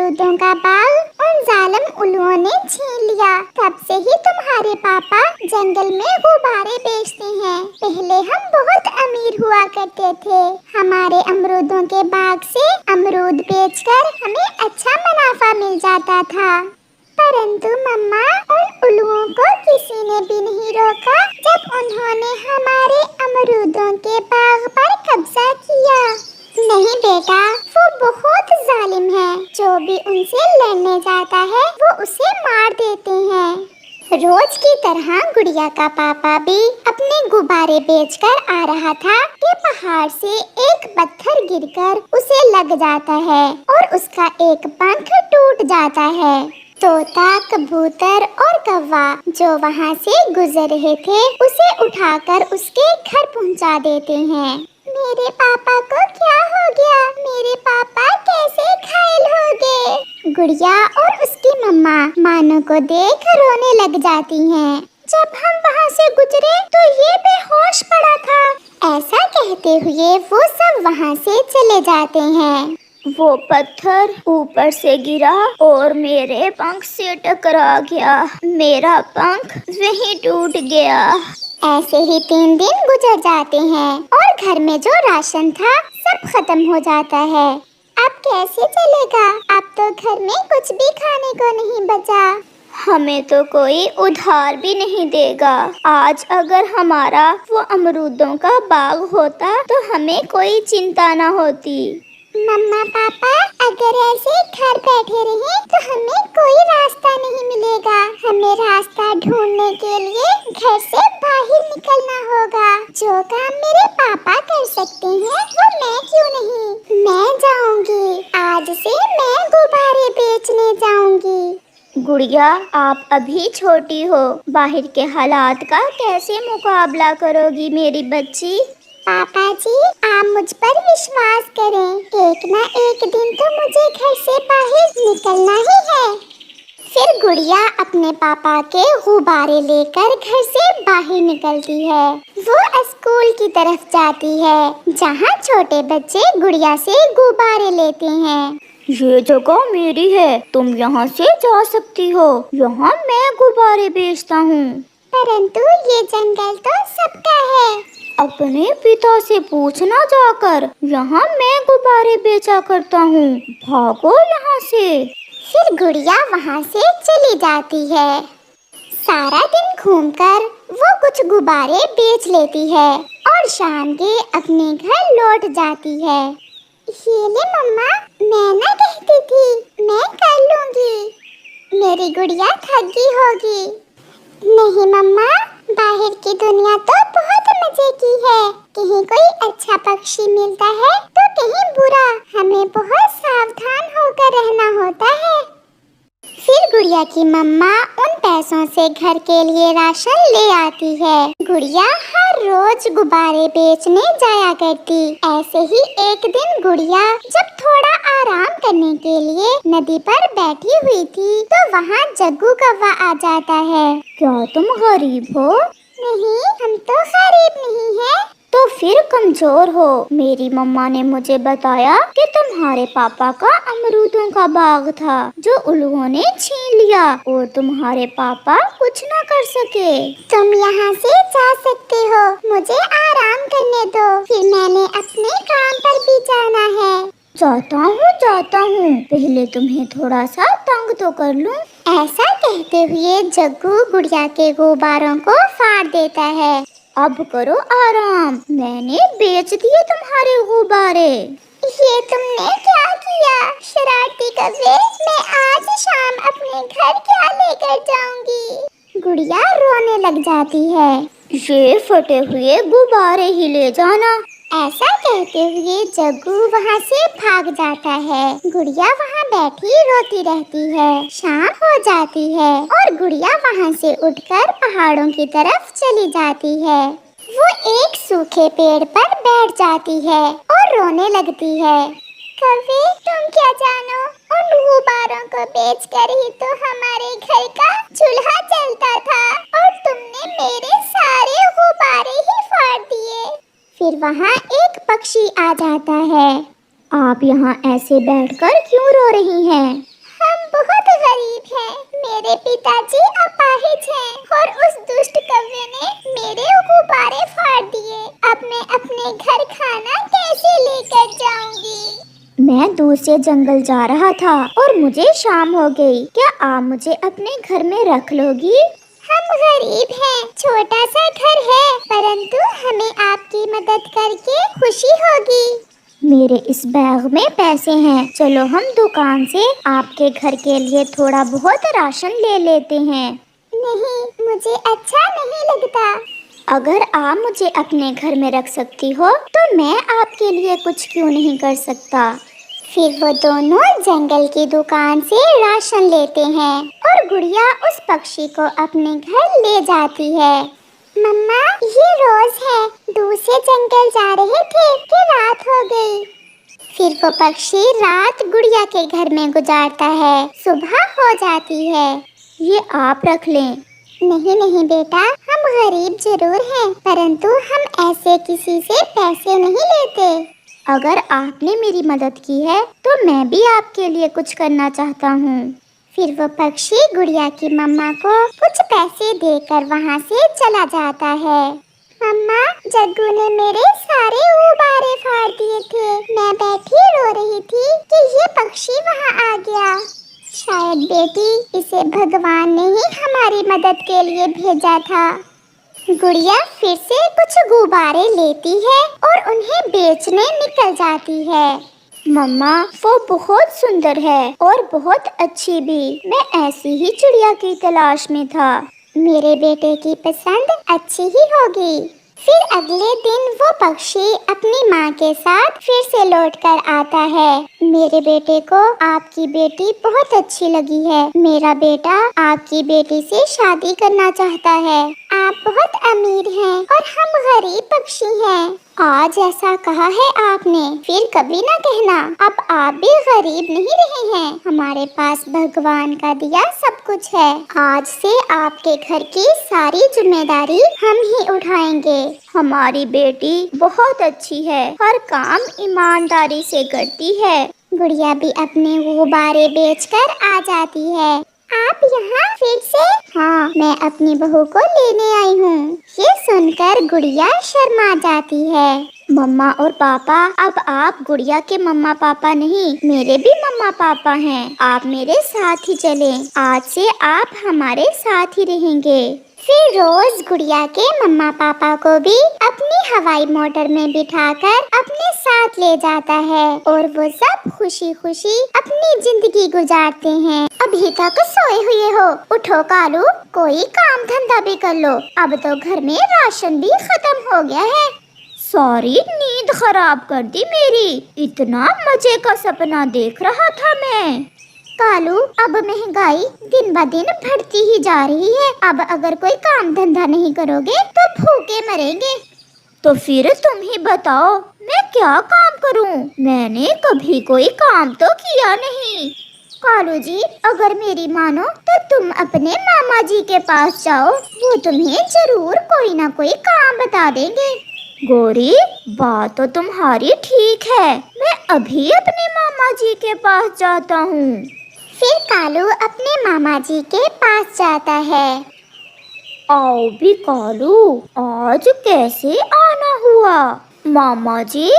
अमरूदों का बाग उन जालिम उल्लुओं ने छीन लिया। तब से ही तुम्हारे पापा जंगल में गुब्बारे बेचते हैं। पहले हम बहुत अमीर हुआ करते थे। हमारे अमरूदों के बाग से अमरूद बेचकर हमें अच्छा मुनाफा मिल जाता था। परंतु मम्मा, उन उल्लुओं को किसी ने भी नहीं रोका जब उन्होंने हमारे अमरूदों के बाग पर कब्जा किया। नहीं बेटा, वो बहुत जालिम है। जो भी उनसे लड़ने जाता है वो उसे मार देते हैं। रोज की तरह गुड़िया का पापा भी अपने गुब्बारे बेचकर आ रहा था कि पहाड़ से एक पत्थर गिरकर उसे लग जाता है और उसका एक पंख टूट जाता है। तोता, कबूतर और कौवा जो वहाँ से गुजर रहे थे उसे उठाकर उसके घर पहुँचा देते हैं। मेरे पापा को क्या हो गया? मेरे पापा कैसे घायल हो गए? गुड़िया और उसकी मम्मा मानो को देख रोने लग जाती हैं। जब हम वहाँ से गुजरे तो ये बेहोश पड़ा था। ऐसा कहते हुए वो सब वहाँ से चले जाते हैं। वो पत्थर ऊपर से गिरा और मेरे पंख से टकरा गया। मेरा पंख वहीं टूट गया। ऐसे ही 3 दिन गुजर जाते हैं और घर में जो राशन था सब खत्म हो जाता है। अब कैसे चलेगा? अब तो घर में कुछ भी खाने को नहीं बचा। हमें तो कोई उधार भी नहीं देगा। आज अगर हमारा वो अमरूदों का बाग होता तो हमें कोई चिंता न होती। मम्मा पापा, अगर ऐसे घर बैठे रहे तो हमें कोई रास्ता नहीं मिलेगा। हमें रास्ता ढूंढने के लिए घर से बाहर निकलना होगा। जो काम मेरे पापा कर सकते हैं वो मैं क्यों नहीं? मैं जाऊंगी। आज से मैं गुब्बारे बेचने जाऊंगी। गुड़िया, आप अभी छोटी हो। बाहर के हालात का कैसे मुकाबला करोगी मेरी बच्ची? पापा जी, आप मुझ पर विश्वास करें। एक ना एक दिन तो मुझे घर से बाहर निकलना ही है। फिर गुड़िया अपने पापा के गुब्बारे लेकर घर से बाहर निकलती है। वो स्कूल की तरफ जाती है जहाँ छोटे बच्चे गुड़िया से गुब्बारे लेते हैं। ये जगह मेरी है, तुम यहाँ से जा सकती हो। यहाँ मैं गुब्बारे बेचता हूँ। परंतु ये जंगल तो सबका है। अपने पिता से पूछना जाकर। यहाँ मैं गुब्बारे बेचा करता हूँ। भागो यहाँ से। फिर गुड़िया वहाँ से चली जाती है। सारा दिन घूमकर वो कुछ गुब्बारे बेच लेती है और शाम के अपने घर लौट जाती है। ये ले मम्मा, मैं ना कहती थी मैं कर लूँगी। मेरी गुड़िया थक गई होगी। नहीं मम्मा, बाहर की दुनिया तो बहुत मजे की है। कहीं कोई अच्छा पक्षी मिलता है तो कहीं बुरा। हमें बहुत सावधान होकर रहना होता है। फिर गुड़िया की मम्मा उन पैसों से घर के लिए राशन ले आती है। गुड़िया हर रोज गुब्बारे बेचने जाया करती। ऐसे ही एक दिन गुड़िया जब थोड़ा आराम करने के लिए नदी पर बैठी हुई थी तो वहाँ जग्गू कौवा आ जाता है। क्या तुम गरीब हो? नहीं, हम तो गरीब नहीं हैं। तो फिर कमजोर हो। मेरी मम्मा ने मुझे बताया कि तुम्हारे पापा का अमरूदों का बाग था जो उल्लुओं ने छीन लिया और तुम्हारे पापा कुछ न कर सके। तुम यहाँ से जा सकते हो, मुझे आराम करने दो। फिर मैंने अपने काम पर भी जाना है। जाता हूँ। पहले तुम्हें थोड़ा सा तंग तो कर लूँ। ऐसा कहते हुए जग्गू गुड़िया के गुब्बारों को फाड़ देता है। अब करो आराम, मैंने बेच दिए तुम्हारे गुब्बारे। ये तुमने क्या किया शरारती कौवे? मैं आज शाम अपने घर क्या लेकर जाऊंगी? गुड़िया रोने लग जाती है। ये फटे हुए गुब्बारे ही ले जाना। ऐसा कहते हुए जग्गू वहाँ से भाग जाता है। गुड़िया वहाँ बैठी रोती रहती है। शाम हो जाती है और गुड़िया वहाँ से उठकर पहाड़ों की तरफ चली जाती है। वो एक सूखे पेड़ पर बैठ जाती है और रोने लगती है। कौवे, तुम क्या जानो, उन गुब्बारों को बेचकर ही तो हमारे घर का चूल्हा जलता था और तुमने मेरे सारे गुब्बारे ही फाड़ दिए। फिर वहाँ एक पक्षी आ जाता है। आप यहाँ ऐसे बैठकर क्यों रो रही हैं? बहुत गरीब हैं। मेरे पिताजी अपाहिज हैं और उस दुष्ट कौवे ने मेरे गुब्बारे फाड़ दिए। अब मैं अपने घर खाना कैसे लेकर जाऊंगी? मैं दूर से जंगल जा रहा था और मुझे शाम हो गई। क्या आप मुझे अपने घर में रख लोगी? हम गरीब हैं, छोटा सा घर है, परंतु हमें आपकी मदद करके खुशी होगी। मेरे इस बैग में पैसे हैं, चलो हम दुकान से आपके घर के लिए थोड़ा बहुत राशन ले लेते हैं। नहीं, मुझे अच्छा नहीं लगता। अगर आप मुझे अपने घर में रख सकती हो तो मैं आपके लिए कुछ क्यों नहीं कर सकता। फिर वो दोनों जंगल की दुकान से राशन लेते हैं और गुड़िया उस पक्षी को अपने घर ले जाती है। मम्मा, ये रोज है, दूर से जंगल जा रहे थे कि रात हो गई। फिर वो पक्षी रात गुड़िया के घर में गुजारता है। सुबह हो जाती है। ये आप रख लें। नहीं नहीं बेटा, हम गरीब जरूर हैं, परंतु हम ऐसे किसी से पैसे नहीं लेते। अगर आपने मेरी मदद की है तो मैं भी आपके लिए कुछ करना चाहता हूँ। फिर वो पक्षी गुड़िया की मम्मा को कुछ पैसे देकर वहाँ से चला जाता है। मम्मा, जग्गू ने मेरे सारे गुब्बारे फाड़ दिए थे। मैं बैठी रो रही थी कि ये पक्षी वहाँ आ गया। शायद बेटी, इसे भगवान ने ही हमारी मदद के लिए भेजा था। गुड़िया फिर से कुछ गुब्बारे लेती है और उन्हें बेचने निकल जाती है। मम्मा, वो बहुत सुंदर है और बहुत अच्छी भी। मैं ऐसी ही चिड़िया की तलाश में था। मेरे बेटे की पसंद अच्छी ही होगी। फिर अगले दिन वो पक्षी अपनी माँ के साथ फिर से लौट कर आता है। मेरे बेटे को आपकी बेटी बहुत अच्छी लगी है। मेरा बेटा आपकी बेटी से शादी करना चाहता है। आप बहुत अमीर हैं और हम गरीब पक्षी हैं। आज ऐसा कहा है आपने, फिर कभी ना कहना। अब आप भी गरीब नहीं रहे हैं। हमारे पास भगवान का दिया सब कुछ है। आज से आपके घर की सारी जिम्मेदारी हम ही उठाएंगे। हमारी बेटी बहुत अच्छी है, हर काम ईमानदारी से करती है। गुड़िया भी अपने गुब्बारे बेचकर आ जाती है। आप यहाँ फिर से? हाँ, मैं अपनी बहू को लेने आई हूँ। ये सुनकर गुड़िया शर्मा जाती है। मम्मा और पापा, अब आप गुड़िया के मम्मा पापा नहीं, मेरे भी मम्मा पापा हैं। आप मेरे साथ ही चलें। आज से आप हमारे साथ ही रहेंगे। फिर रोज गुड़िया के मम्मा पापा को भी अपनी हवाई मोटर में बिठाकर अपने साथ ले जाता है और वो सब खुशी खुशी अपनी जिंदगी गुजारते हैं। अभी तक सोए हुए हो? उठो कालू, कोई काम धंधा भी कर लो। अब तो घर में राशन भी खत्म हो गया है। सॉरी, नींद खराब कर दी मेरी। इतना मजे का सपना देख रहा था मैं। कालू, अब महंगाई दिन ब दिन बढ़ती ही जा रही है। अब अगर कोई काम धंधा नहीं करोगे तो भूखे मरेंगे। तो फिर तुम ही बताओ, मैं क्या काम करूं? मैंने कभी कोई काम तो किया नहीं। कालू जी, अगर मेरी मानो तो तुम अपने मामा जी के पास जाओ, वो तुम्हें जरूर कोई ना कोई काम बता देंगे। गौरी, बात तो तुम्हारी ठीक है। मैं अभी अपने मामा जी के पास जाता हूँ। फिर कालू अपने मामा जी के पास जाता है। आओ भी कालू, आज कैसे आना हुआ? मामा जी,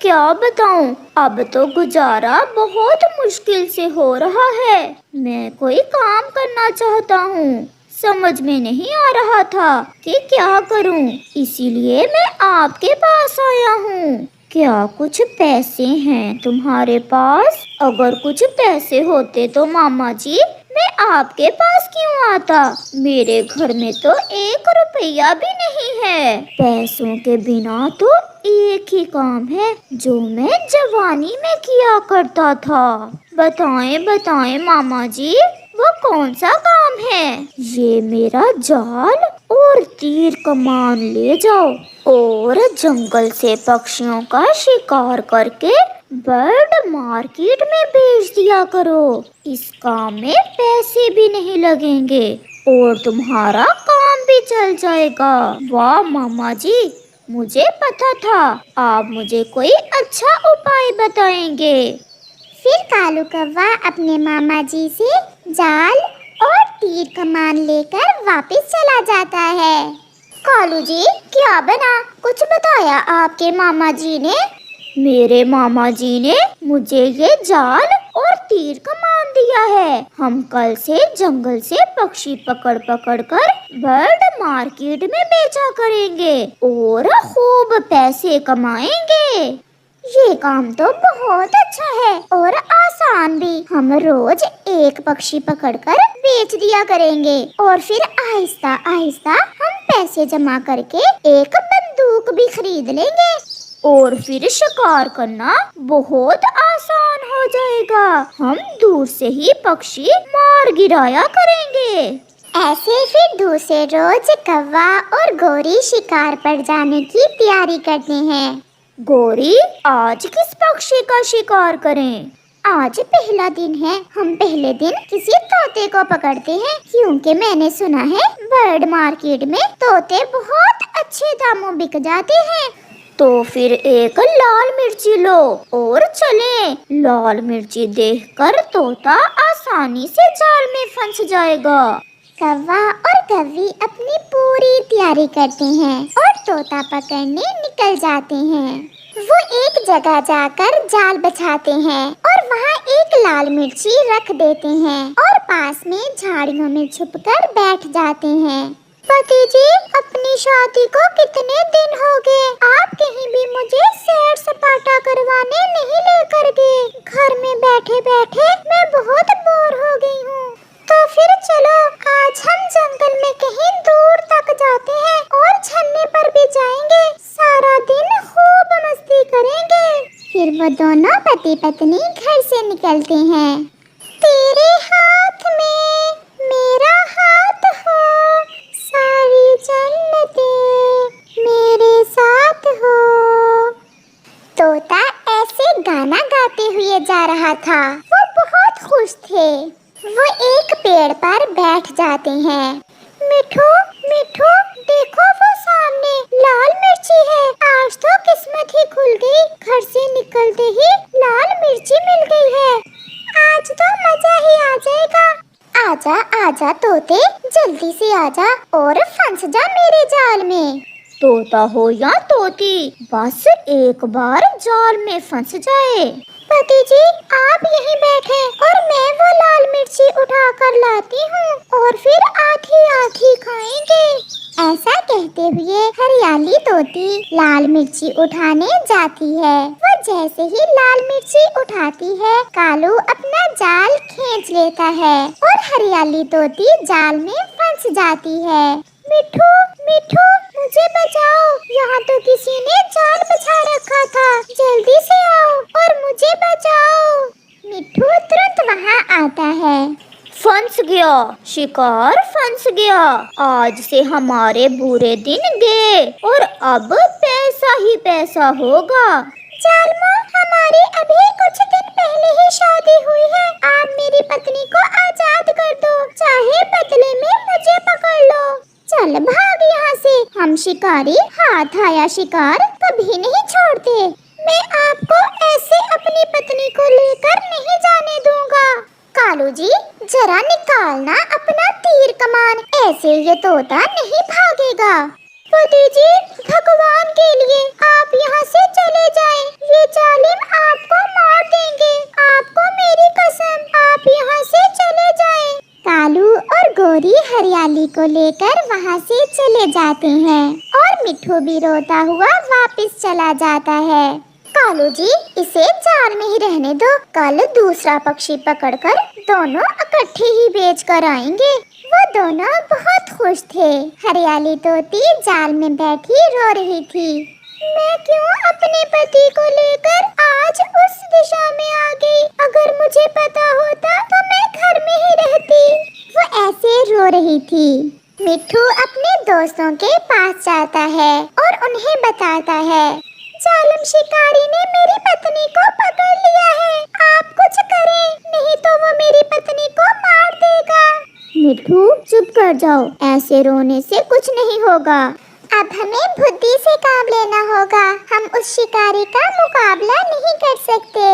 क्या बताऊं, अब तो गुजारा बहुत मुश्किल से हो रहा है। मैं कोई काम करना चाहता हूँ, समझ में नहीं आ रहा था कि क्या करूं, इसीलिए मैं आपके पास आया हूँ। क्या कुछ पैसे हैं तुम्हारे पास? अगर कुछ पैसे होते तो मामा जी मैं आपके पास क्यों आता? मेरे घर में तो 1 रुपया भी नहीं है। पैसों के बिना तो एक ही काम है जो मैं जवानी में किया करता था। बताएं बताएं मामा जी, वो कौन सा काम है? ये मेरा जाल और तीर कमान ले जाओ और जंगल से पक्षियों का शिकार करके बर्ड मार्केट में बेच दिया करो। इस काम में पैसे भी नहीं लगेंगे और तुम्हारा काम भी चल जाएगा। वाह मामा जी, मुझे पता था आप मुझे कोई अच्छा उपाय बताएंगे। फिर कालू कौवा अपने मामा जी से जाल और तीर कमान लेकर वापस चला जाता है। कालू जी, क्या बना? कुछ बताया आपके मामा जी ने? मेरे मामा जी ने मुझे ये जाल और तीर कमान दिया है। हम कल से जंगल से पक्षी पकड़ पकड़ कर बर्ड मार्केट में बेचा करेंगे और खूब पैसे कमाएंगे। ये काम तो बहुत अच्छा है और आसान भी। हम रोज एक पक्षी पकड़कर बेच दिया करेंगे और फिर आहिस्ता आहिस्ता हम पैसे जमा करके एक बंदूक भी खरीद लेंगे और फिर शिकार करना बहुत आसान हो जाएगा। हम दूर से ही पक्षी मार गिराया करेंगे। ऐसे फिर दूसरे रोज कौवा और गोरी शिकार पर जाने की तैयारी करते हैं। गोरी, आज किस पक्षी का शिकार करें? आज पहला दिन है। हम पहले दिन किसी तोते को पकड़ते हैं, क्योंकि मैंने सुना है बर्ड मार्केट में तोते बहुत अच्छे दामों बिक जाते हैं। तो फिर एक लाल मिर्ची लो और चलें। लाल मिर्ची देखकर तोता आसानी से जाल में फंस जाएगा। कौवा और कौवी अपनी पूरी तैयारी करते हैं और तोता पकड़ने निकल जाते हैं। वो एक जगह जाकर जाल बिछाते हैं और वहाँ एक लाल मिर्ची रख देते हैं और पास में झाड़ियों में छुपकर बैठ जाते हैं। पति जी, अपनी शादी को कितने दिन हो गए, आप कहीं भी मुझे सैर सपाटा करवाने नहीं लेकर गए। घर में बैठे बैठे मैं बहुत बोर हो गई हूँ। तो फिर चलो आज हम जंगल में कहीं दूर तक जाते हैं और झरने पर भी जाएंगे। सारा दिन खूब मस्ती करेंगे। फिर वो दोनों पति पत्नी घर से निकलते हैं। तेरे हाथ में मेरा हाथ हो, सारी जन्नतें मेरे साथ हो। तोता ऐसे गाना गाते हुए जा रहा था। वो बहुत खुश थे। वो एक पेड़ पर बैठ जाते हैं। मिठू, मिठू, देखो वो सामने लाल मिर्ची है। आज तो किस्मत ही खुल गई। घर से निकलते ही लाल मिर्ची मिल गई है। आज तो मजा ही आ जाएगा। आजा आजा तोते, जल्दी से आजा और फंस जा मेरे जाल में। तोता हो या तोती, बस एक बार जाल में फंस जाए। पति जी, आप यहीं बैठे और मैं वो लाल मिर्ची उठा कर लाती हूँ और फिर आधी आधी खाएंगे। ऐसा कहते हुए हरियाली तोती लाल मिर्ची उठाने जाती है। वो जैसे ही लाल मिर्ची उठाती है, कालू अपना जाल खींच लेता है और हरियाली तोती जाल में फंस जाती है। मिठू, मिठू, मुझे बचाओ, यहाँ तो किसी ने जाल बिछा रखा था। जल्दी से आओ और मुझे बचाओ। मिठू तुरंत वहाँ आता है। फंस गया, शिकार फंस गया। आज से हमारे बुरे दिन गए और अब पैसा ही पैसा होगा। जालमो, हमारी अभी कुछ दिन पहले ही शादी हुई है। आप मेरी पत्नी को आजाद कर दो, चाहे बदले में मुझे पकड़ लो। चल भाग यहाँ से। हम शिकारी हाथ आया शिकार कभी नहीं छोड़ते। मैं आपको ऐसे अपनी पत्नी को लेकर नहीं जाने दूंगा। कालू जी, जरा निकालना अपना तीर कमान, ऐसे ये तोता नहीं भागेगा। पति जी, भगवान के लिए आप यहाँ से चले जाएं। ये जालिम आपको मार देंगे। आपको मेरी कसम, आप यहाँ से चले जाएं। कालू और गोरी हरियाली को लेकर वहाँ से चले जाते हैं और मिठू भी रोता हुआ वापस चला जाता है। कालू जी, इसे जाल में ही रहने दो। कल दूसरा पक्षी पकड़कर दोनों इकट्ठे ही बेच कर आएंगे। वो दोनों बहुत खुश थे। हरियाली तोती जाल में बैठी रो रही थी। मैं क्यों अपने पति को लेकर आज उस दिशा में आ गई? अगर मुझे पता होता तो मैं घर में ही रहती। वो ऐसे रो रही थी। मिठू अपने दोस्तों के पास जाता है और उन्हें बताता है, जालिम शिकारी ने मेरी पत्नी को पकड़ लिया है। आप कुछ करें, नहीं तो वो मेरी पत्नी को मार देगा। मिठू, चुप कर जाओ, ऐसे रोने से कुछ नहीं होगा। अब हमें बुद्धि से काम लेना होगा। हम उस शिकारी का मुकाबला नहीं कर सकते।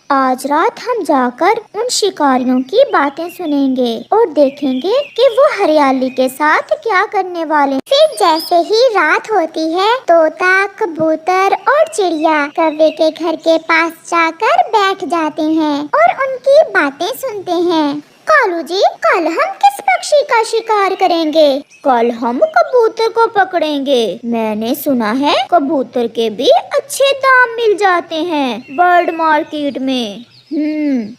आज रात हम जाकर उन शिकारियों की बातें सुनेंगे और देखेंगे कि वो हरियाली के साथ क्या करने वाले। फिर जैसे ही रात होती है, तोता, कबूतर और चिड़िया कौवे के घर के पास जाकर बैठ जाते हैं और उनकी बातें सुनते हैं। कालू जी, कल हम किस पक्षी का शिकार करेंगे? कल हम कबूतर को पकड़ेंगे। मैंने सुना है कबूतर के भी अच्छे दाम मिल जाते हैं बर्ड मार्केट में।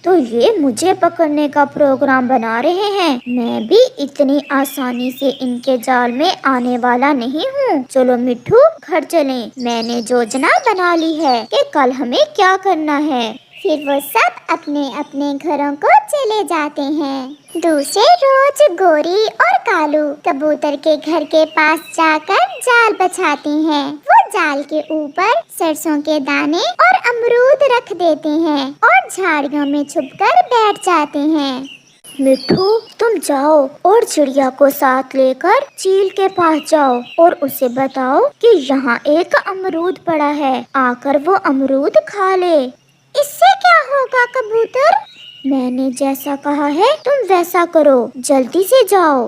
तो ये मुझे पकड़ने का प्रोग्राम बना रहे हैं। मैं भी इतनी आसानी से इनके जाल में आने वाला नहीं हूँ। चलो मिट्ठू, घर चलें। मैंने योजना बना ली है कि कल हमें क्या करना है। फिर वो सब अपने अपने घरों को चले जाते हैं। दूसरे रोज गोरी और कालू कबूतर के घर के पास जाकर जाल बिछाते हैं। वो जाल के ऊपर सरसों के दाने और अमरूद रख देते हैं और झाड़ियों में छुपकर बैठ जाते हैं। मिट्ठू, तुम जाओ और चिड़िया को साथ लेकर चील के पास जाओ और उसे बताओ कि यहाँ एक अमरूद पड़ा है, आकर वो अमरूद खा ले। इससे क्या होगा कबूतर? मैंने जैसा कहा है तुम वैसा करो, जल्दी से जाओ।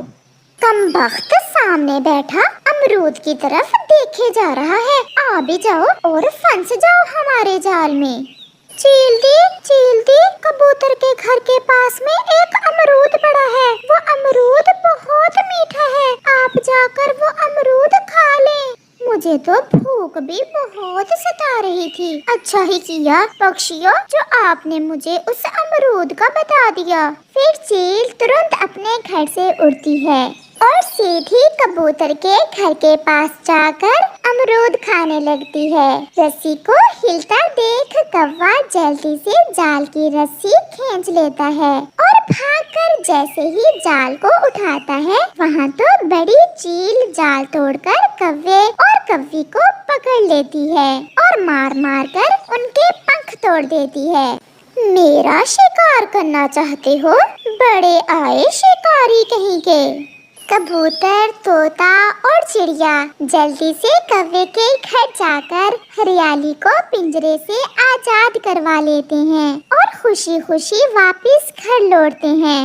कमबख्त सामने बैठा अमरूद की तरफ देखे जा रहा है। आ भी जाओ और फंस जाओ हमारे जाल में। चील दी, कबूतर के घर के पास में एक अमरूद पड़ा है। वो अमरूद बहुत मीठा है, आप जाकर वो अमरूद खा लें। मुझे तो भूख भी बहुत सता रही थी। अच्छा ही किया पक्षियों जो आपने मुझे उस अमरूद का बता दिया। फिर चील तुरंत अपने घर से उड़ती है और सीधी कबूतर के घर के पास जाकर अमरूद खाने लगती है। रस्सी को हिलता देख कौवा जल्दी से जाल की रस्सी खींच लेता है और भागकर जैसे ही जाल को उठाता है, वहाँ तो बड़ी चील जाल तोड़कर कौवे और कौवी को पकड़ लेती है और मार मार कर उनके पंख तोड़ देती है। मेरा शिकार करना चाहते हो? बड़े आए शिकारी कहीं के। कबूतर, तोता और चिड़िया जल्दी से कौवे के घर जाकर हरियाली को पिंजरे से आजाद करवा लेते हैं और खुशी खुशी वापस घर लौटते हैं।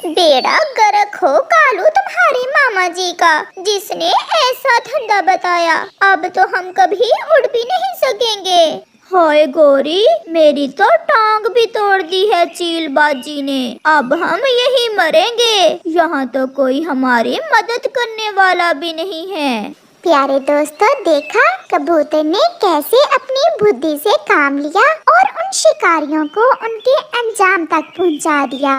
बेड़ा गर्क हो कालू तुम्हारे मामा जी का, जिसने ऐसा धंधा बताया। अब तो हम कभी उड़ भी नहीं सकेंगे। हाय गोरी, मेरी तो टांग भी तोड़ दी है चीलबाजी ने। अब हम यही मरेंगे, यहाँ तो कोई हमारी मदद करने वाला भी नहीं है। प्यारे दोस्तों, देखा कबूतर ने कैसे अपनी बुद्धि से काम लिया और उन शिकारियों को उनके अंजाम तक पहुँचा दिया।